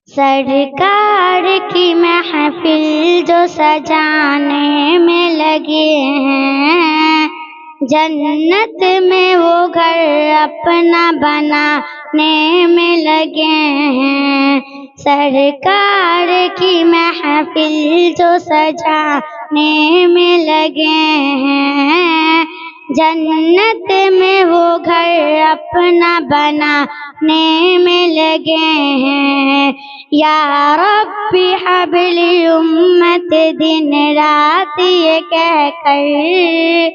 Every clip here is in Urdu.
سرکار کی محفل جو سجانے میں لگے ہیں، جنت میں وہ گھر اپنا بنانے میں لگے ہیں۔ سرکار کی محفل جو سجانے میں لگے ہیں، جنت میں وہ گھر اپنا بنانے میں لگے ہیں۔ یا ربی حبل امت دن رات یہ کہہ کر،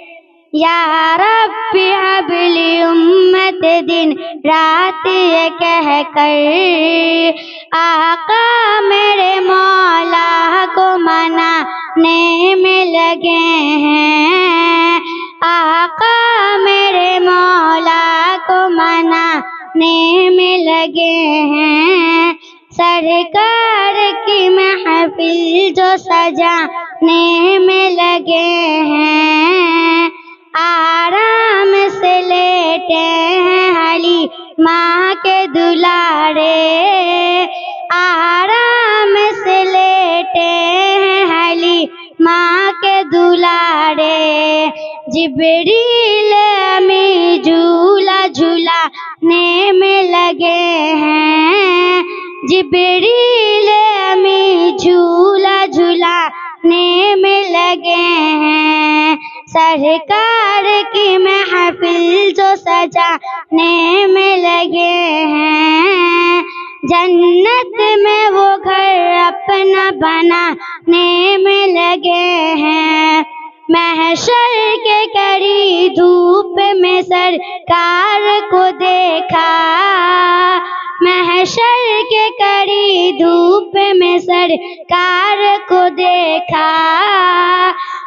یا ربی حبل امت دن رات یہ کہہ کر، آقا میرے مولا کو منانے میں لگے ہیں، آقا میرے مولا کو منانے میں لگے ہیں۔ سرکار کی محفل جو سجانے میں لگے ہیں، آرام سے لیٹے ہیں حلیمہ کے دلارے، آرام سے لیٹے ہیں حلیمہ کے دلارے۔ جبریل امی جھولا جھولانے میں لگے ہیں، جبریل امی جھولا جھولانے میں لگے ہیں۔ سرکار کی محفل جو سجانے میں لگے ہیں، جنت میں وہ گھر اپنا بنانے میں لگے ہیں۔ محشر کے کڑی دھوپ میں سرکار کو دیکھا، محشر کے کڑی دھوپ میں سرکار کو دیکھا،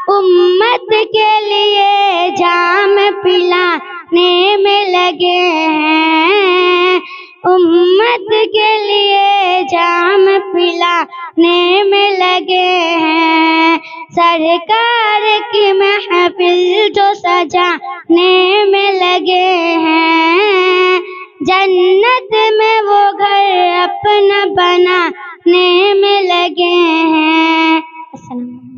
امت کے لیے جام پلانے میں لگے ہیں، امت کے لیے جام پلانے میں لگے ہیں۔ سرکار کی محفل جو سجانے میں لگے ہیں، جنت میں وہ گھر اپنا بنانے میں لگے ہیں۔ السلام